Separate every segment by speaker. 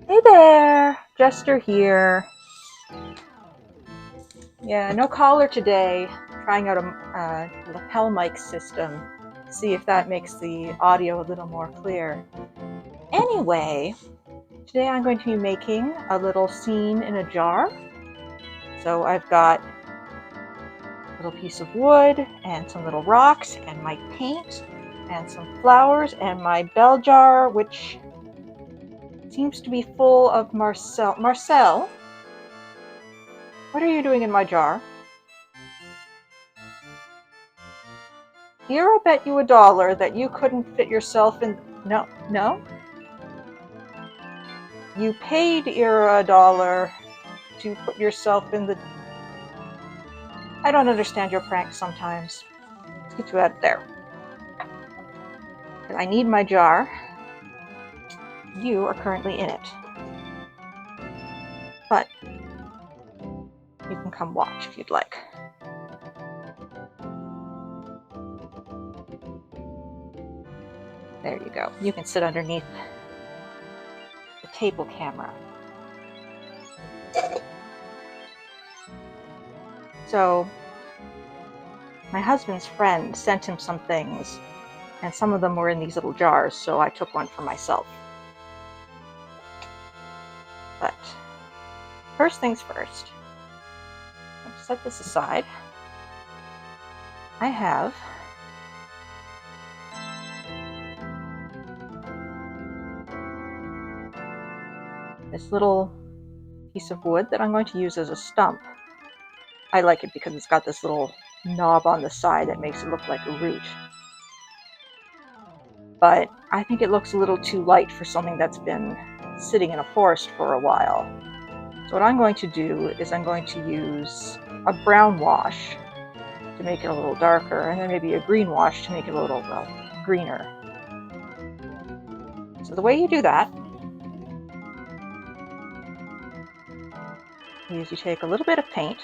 Speaker 1: Hey there, Jester here. Yeah, no caller today. Trying out a lapel mic system. See if that makes the audio a little more clear. Anyway, today I'm going to be making a little scene in a jar. So I've got a little piece of wood and some little rocks and my paint and some flowers and my bell jar, which seems to be full of Marcel. Marcel, what are you doing in my jar? Here, I'll bet you $1 that you couldn't fit yourself in. No? You paid Ira $1 to put yourself in the. I don't understand your pranks sometimes. Let's get you out of there. I need my jar. You are currently in it. But you can come watch if you'd like. There you go. You can sit underneath the table camera. So, my husband's friend sent him some things, and some of them were in these little jars, so I took one for myself. But first things first, let's set this aside. I have this little piece of wood that I'm going to use as a stump. I like it because it's got this little knob on the side that makes it look like a root. But I think it looks a little too light for something that's been sitting in a forest for a while. So what I'm going to do is I'm going to use a brown wash to make it a little darker, and then maybe a green wash to make it a little, well, greener. So the way you do that is you take a little bit of paint,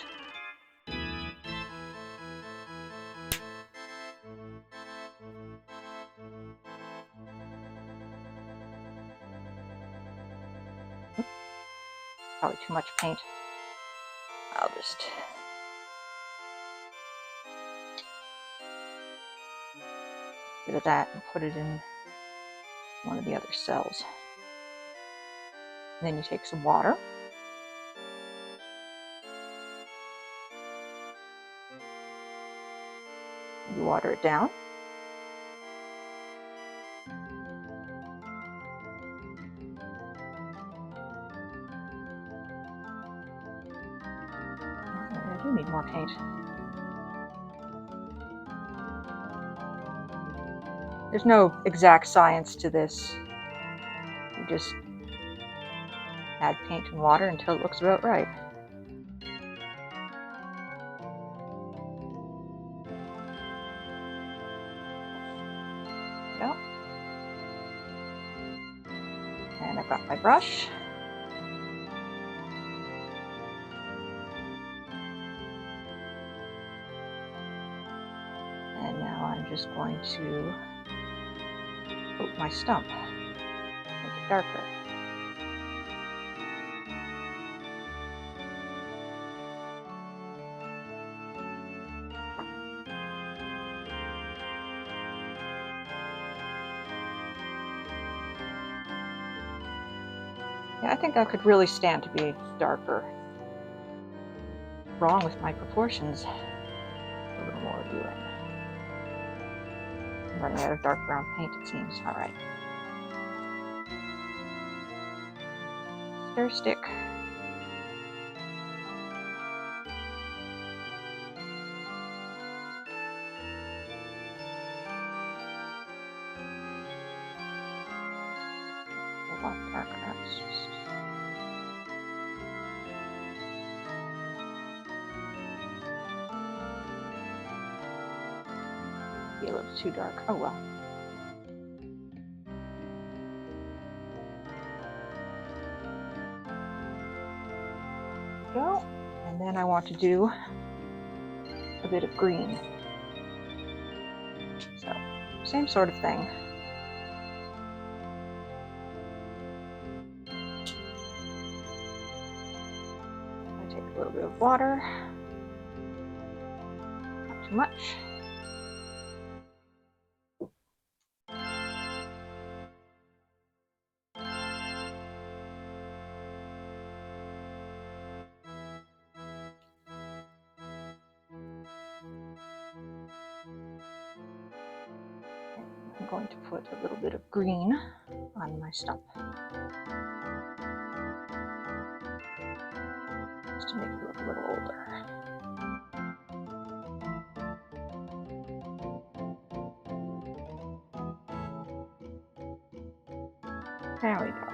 Speaker 1: probably too much paint. I'll just get rid of that and put it in one of the other cells. And then you take some water. You water it down. I do need more paint. There's no exact science to this. You just add paint and water until it looks about right. There we go. And I've got my brush. And now I'm just going to coat my stump, make it darker. Yeah, I think that could really stand to be darker. Wrong with my proportions. A little more of you in. I'm running out of dark brown paint, it seems. All right. Stir stick. A lot darker. That's just. Be a little too dark. Oh well. Go. And then I want to do a bit of green. So, same sort of thing. little bit of water. Not too much. I'm going to put a little bit of green on my stump, just to make it look a little older. There we go.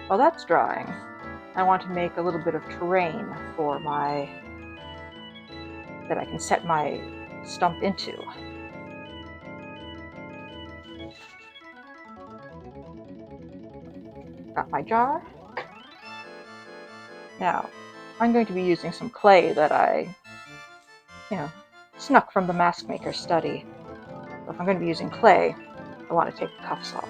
Speaker 1: While that's drying, I want to make a little bit of terrain for that I can set my stump into. Got my jar. Now, I'm going to be using some clay that I, snuck from the mask maker's study. So if I'm going to be using clay, I want to take the cuffs off.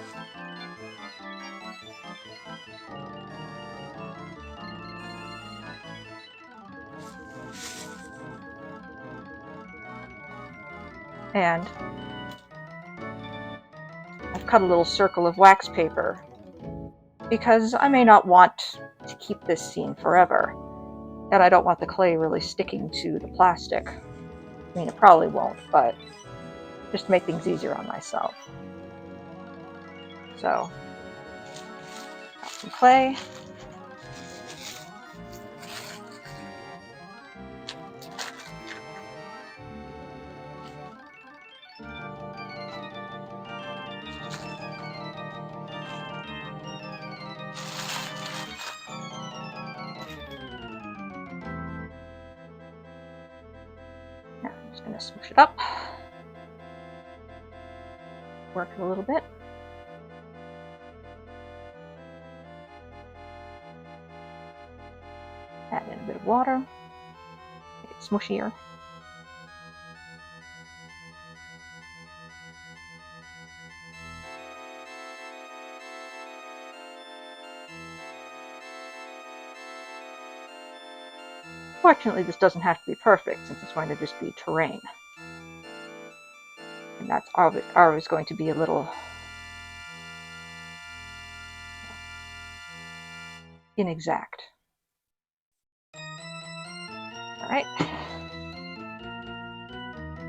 Speaker 1: And I've cut a little circle of wax paper because I may not want to keep this scene forever, and I don't want the clay really sticking to the plastic. I mean, it probably won't, but just to make things easier on myself. So, got some clay. Now I'm just going to smoosh it up, work it a little bit. Add in a bit of water, make it smushier. Fortunately, this doesn't have to be perfect since it's going to just be terrain. And that's always going to be a little inexact. Alright.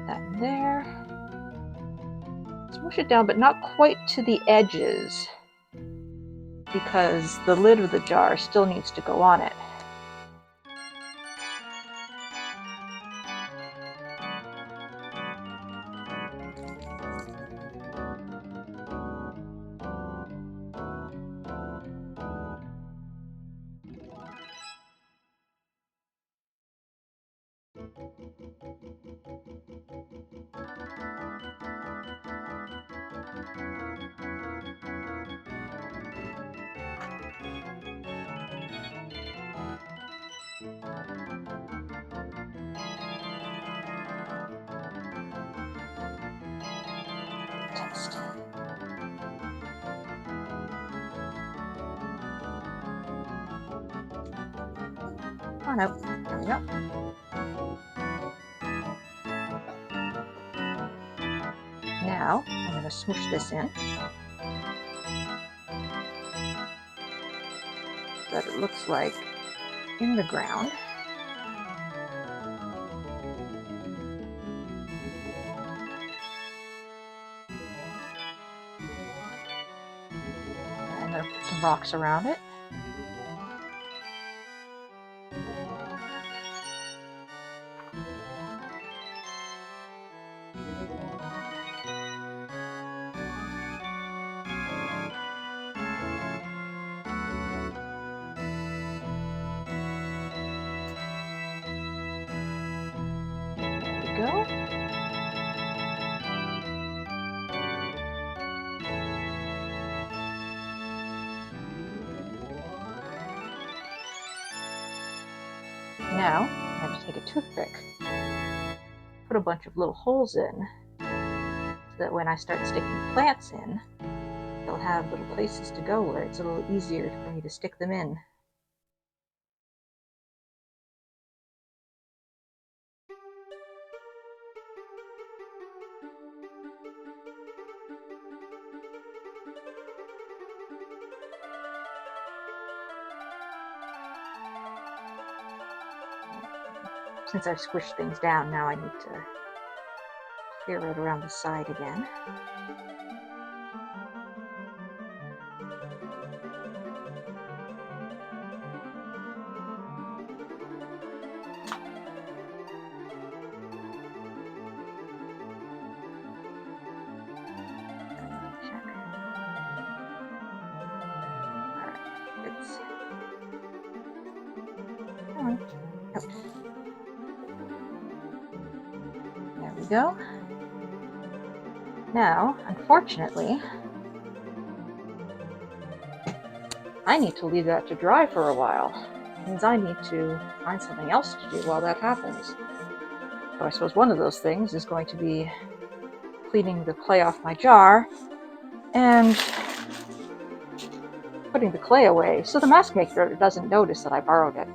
Speaker 1: That in there. Smush it down, but not quite to the edges, because the lid of the jar still needs to go on it. Test. Oh no, there we go. Now, I'm going to smoosh this in so that it looks like in the ground. And I'm going to put some rocks around it. Go. Now, I'm going to take a toothpick, put a bunch of little holes in, so that when I start sticking plants in, they'll have little places to go where it's a little easier for me to stick them in. Since I've squished things down, now I need to clear it around the side again. There we go. Now, unfortunately, I need to leave that to dry for a while. It means I need to find something else to do while that happens. So I suppose one of those things is going to be cleaning the clay off my jar and putting the clay away so the mask maker doesn't notice that I borrowed it.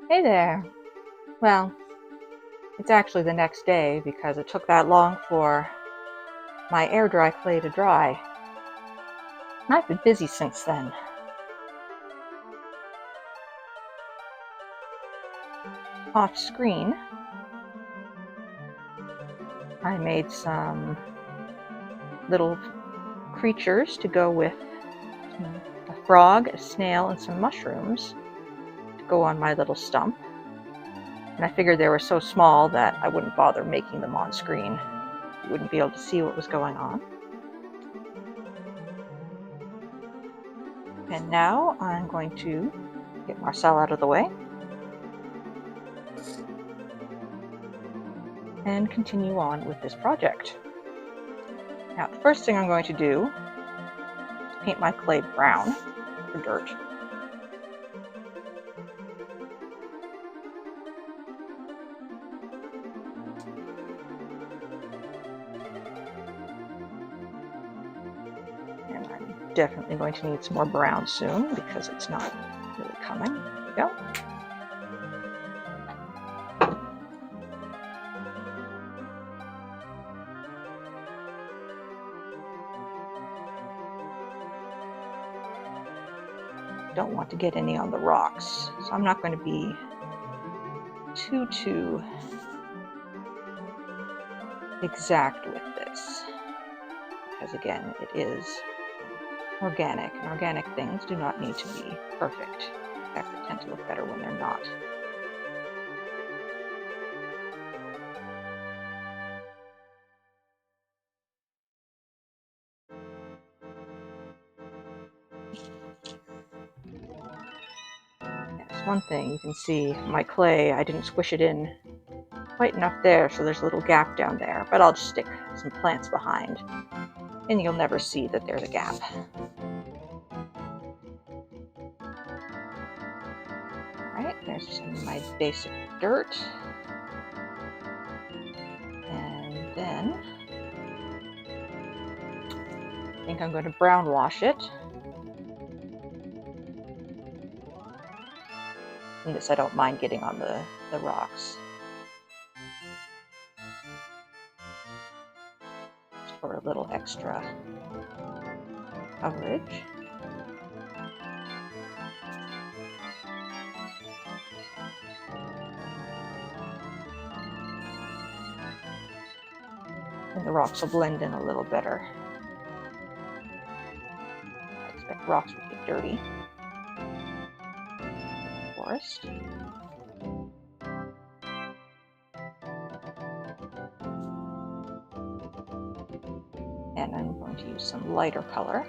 Speaker 1: Hey there. Well, it's actually the next day because it took that long for my air dry clay to dry. And I've been busy since then. Off screen, I made some little creatures to go with a frog, a snail, and some mushrooms to go on my little stump. And I figured they were so small that I wouldn't bother making them on screen. You wouldn't be able to see what was going on. And now I'm going to get Marcel out of the way and continue on with this project. Now, the first thing I'm going to do is paint my clay brown for dirt. And I'm definitely going to need some more brown soon because it's not really coming. There we go. Don't want to get any on the rocks, so I'm not going to be too exact with this, because again, it is organic, and organic things do not need to be perfect. In fact, they tend to look better when they're not. One thing you can see, my clay, I didn't squish it in quite enough there, so there's a little gap down there, but I'll just stick some plants behind, and you'll never see that there's a gap. Alright, there's some of my basic dirt, and then I think I'm going to brown wash it. And this I don't mind getting on the rocks. Just for a little extra coverage. And the rocks will blend in a little better. I expect rocks would get dirty. Forest. And I'm going to use some lighter color.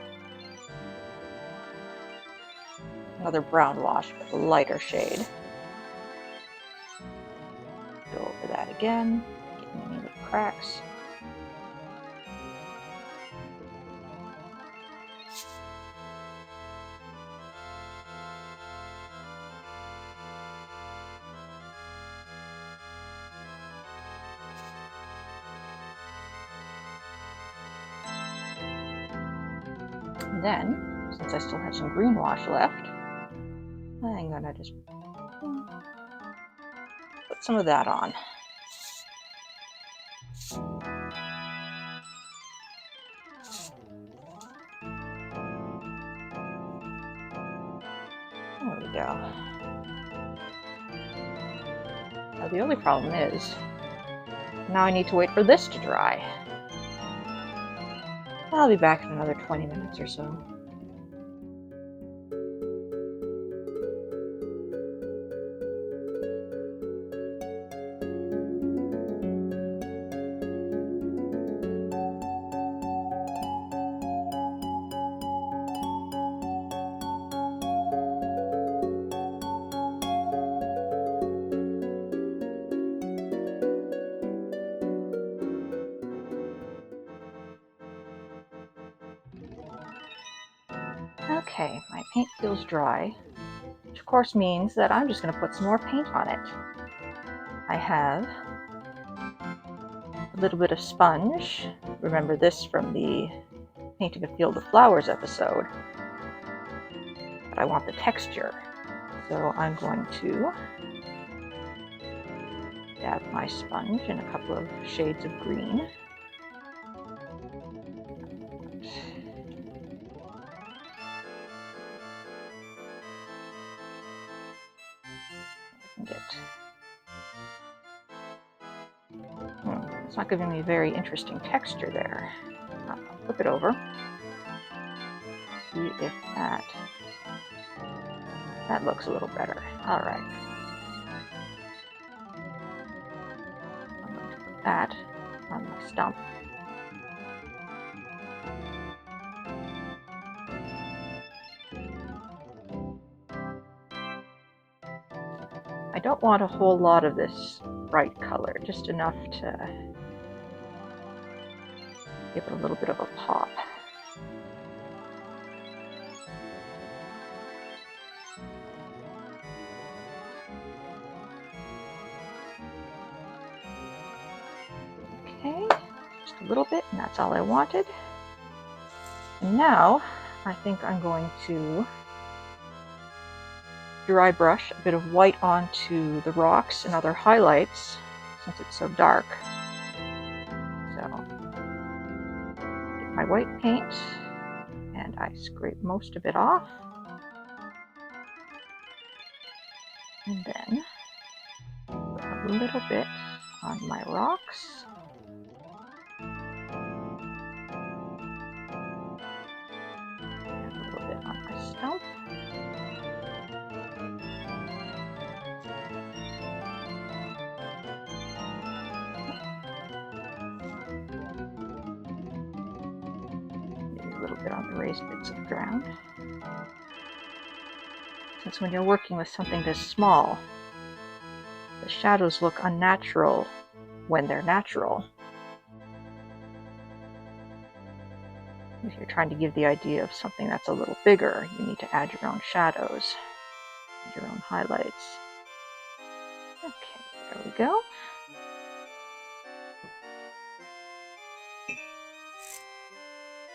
Speaker 1: Another brown wash, but a lighter shade. Go over that again, getting any little cracks. And then, since I still have some green wash left, I'm gonna just put some of that on. There we go. Now the only problem is, now I need to wait for this to dry. I'll be back in another 20 minutes or so. Okay, my paint feels dry, which of course means that I'm just going to put some more paint on it. I have a little bit of sponge. Remember this from the Painting a Field of Flowers episode. But I want the texture. So I'm going to dab my sponge in a couple of shades of green. It's not giving me a very interesting texture there. I'll flip it over. See if that looks a little better. All right. I'm going to put that on my stump. I don't want a whole lot of this bright color, just enough to give it a little bit of a pop. Okay, just a little bit, and that's all I wanted. And now, I think I'm going to dry brush a bit of white onto the rocks and other highlights, since it's so dark. So, get my white paint, and I scrape most of it off. And then, put a little bit on my rocks. And a little bit on my stump. Maybe a little bit on the raised bits of ground. Since when you're working with something this small, the shadows look unnatural when they're natural. If you're trying to give the idea of something that's a little bigger, you need to add your own shadows, your own highlights. Okay, there we go.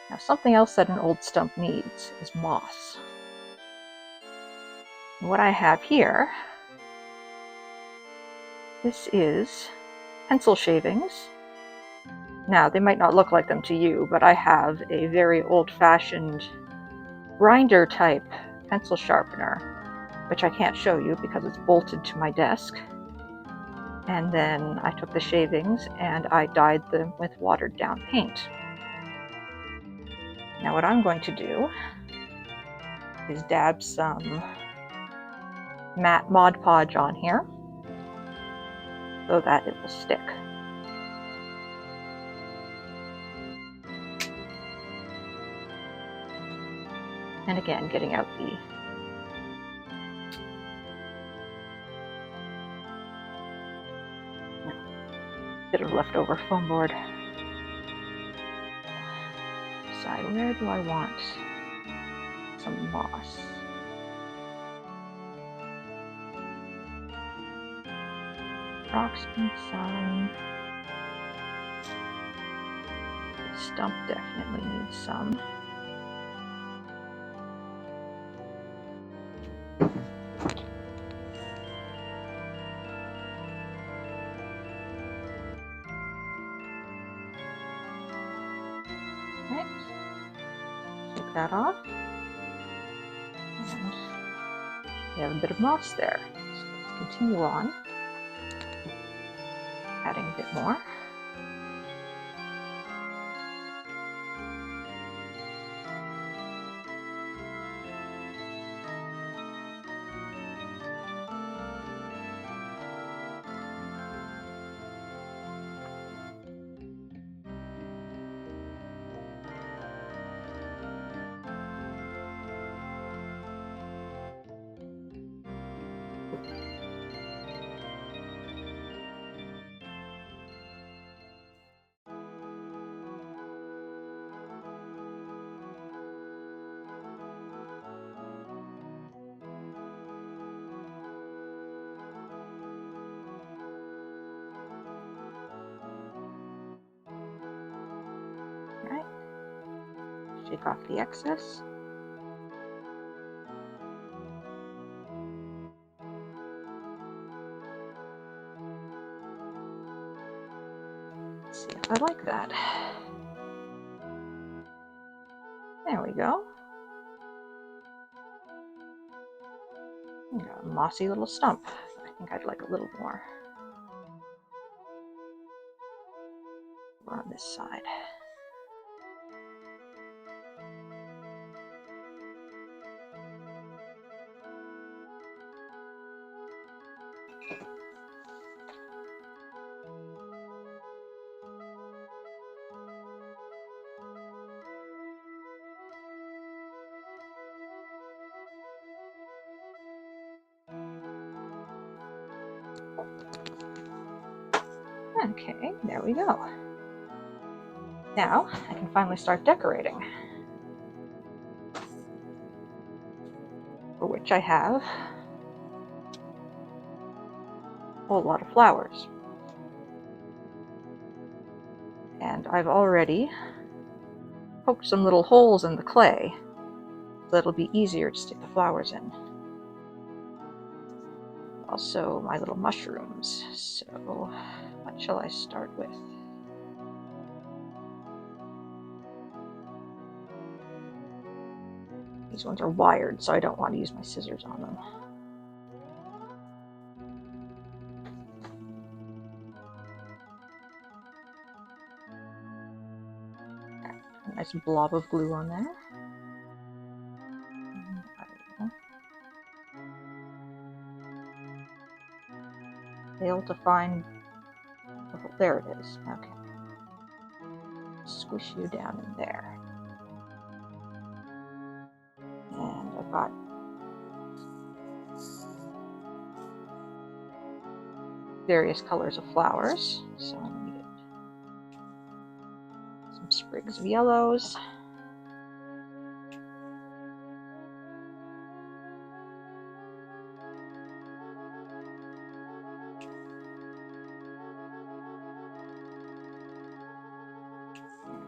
Speaker 1: Now, something else that an old stump needs is moss. And what I have here, this is pencil shavings. Now, they might not look like them to you, but I have a very old-fashioned grinder type pencil sharpener, which I can't show you because it's bolted to my desk. And then I took the shavings and I dyed them with watered down paint. Now what I'm going to do is dab some matte Mod Podge on here so that it will stick. And again, getting out the bit of leftover foam board. Decide, where do I want some moss? Rocks need some. The stump definitely needs some. Right. Take that off. And we have a bit of moss there. So let's continue on. Adding a bit more. Right. Shake off the excess. Let's see if I like that. There we go. We got a mossy little stump. I think I'd like a little more. Over on this side. Okay, there we go. Now I can finally start decorating, for which I have a whole lot of flowers. And I've already poked some little holes in the clay, so it'll be easier to stick the flowers in. Also, my little mushrooms. So, what shall I start with? These ones are wired, so I don't want to use my scissors on them. A nice blob of glue on there. Failed to find. Oh, there it is. Okay. Squish you down in there. And I've got various colors of flowers. So I'm going to get some sprigs of yellows.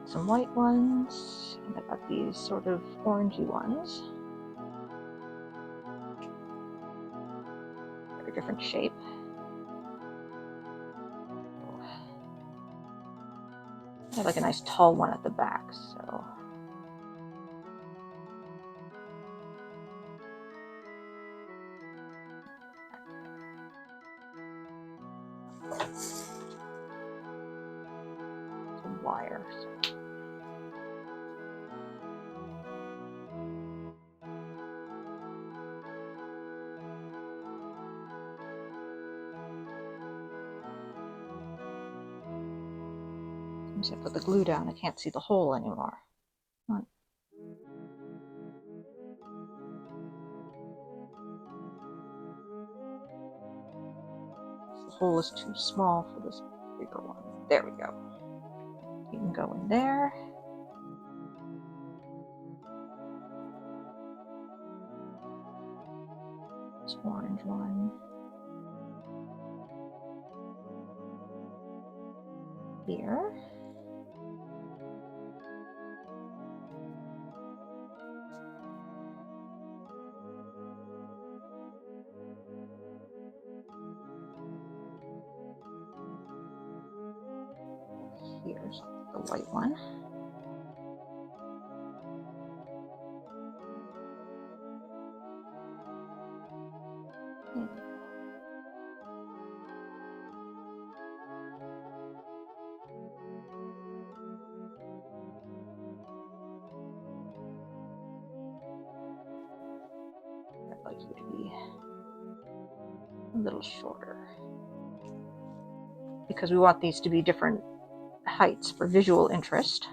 Speaker 1: Some white ones, and I've got these sort of orangey ones. They're a different shape. I have like a nice tall one at the back, so. Some wire. Once I put the glue down, I can't see the hole anymore. Come on. hole is too small for this bigger one. There we go. You can go in there. This orange one. Here. Here's the white one. I'd like you to be a little shorter because we want these to be different heights for visual interest.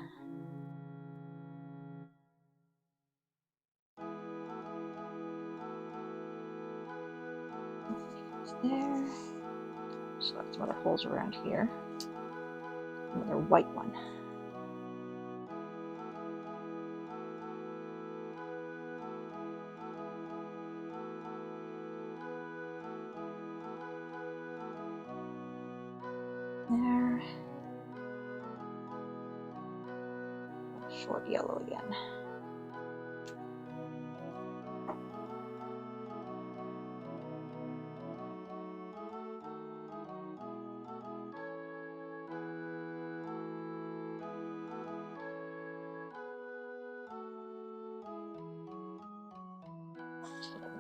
Speaker 1: It's there. Select some other holes around here. Another white one. There. Short yellow again.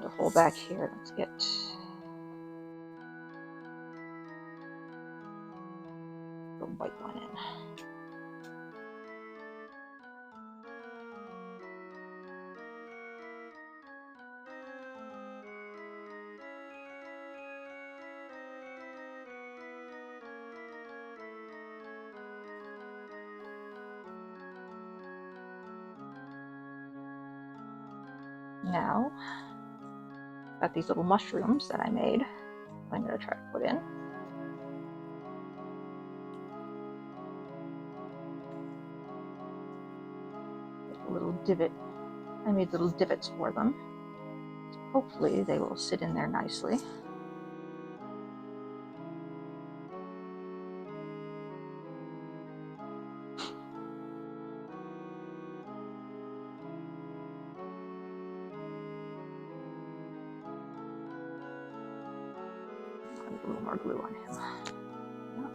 Speaker 1: The hole back here. Let's get the white one in. Now, got these little mushrooms that I made. I'm going to try to put in. A little divot. I made little divots for them. So hopefully they will sit in there nicely. A little more glue on him. Yeah.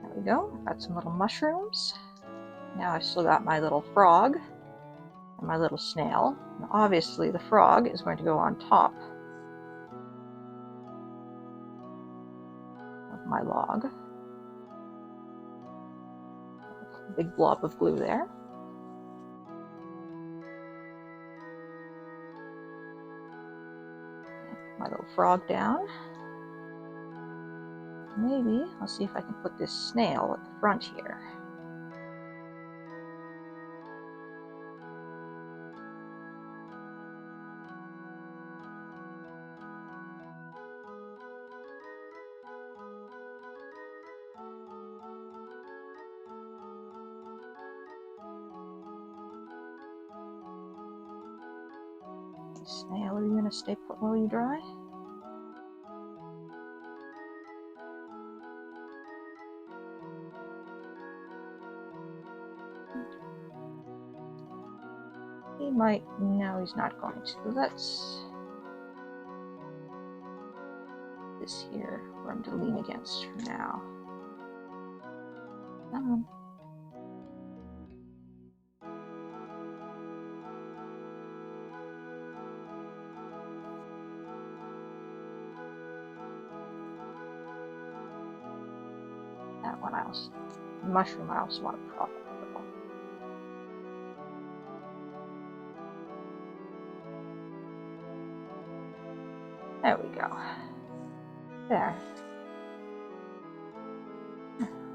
Speaker 1: There we go. I've got some little mushrooms. Now I've still got my little frog and my little snail. And obviously the frog is going to go on top of my log. A big blob of glue there. Put my little frog down. Maybe I'll see if I can put this snail at the front here. Snail, are you going to stay put while you dry? He might. No, he's not going to. Let's this here for him to lean against for now. Come on. that one. Mushroom, I also want to prop up a little. There we go. There.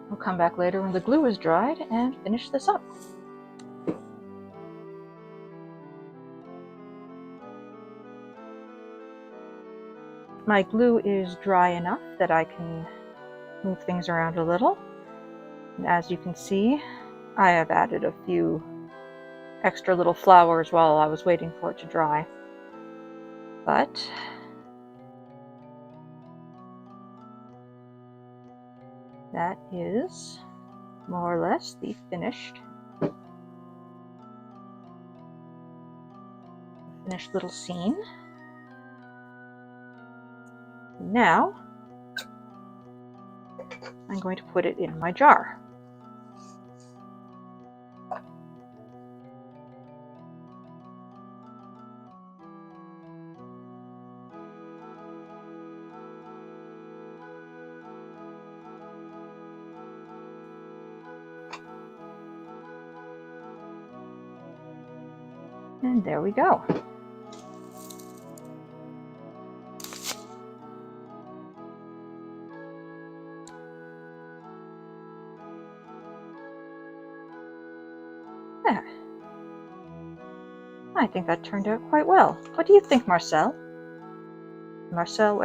Speaker 1: We'll come back later when the glue is dried and finish this up. My glue is dry enough that I can move things around a little. And as you can see, I have added a few extra little flowers while I was waiting for it to dry. But that is more or less the finished little scene. Now I'm going to put it in my jar. And there we go. There. I think that turned out quite well. What do you think, Marcel? Marcel,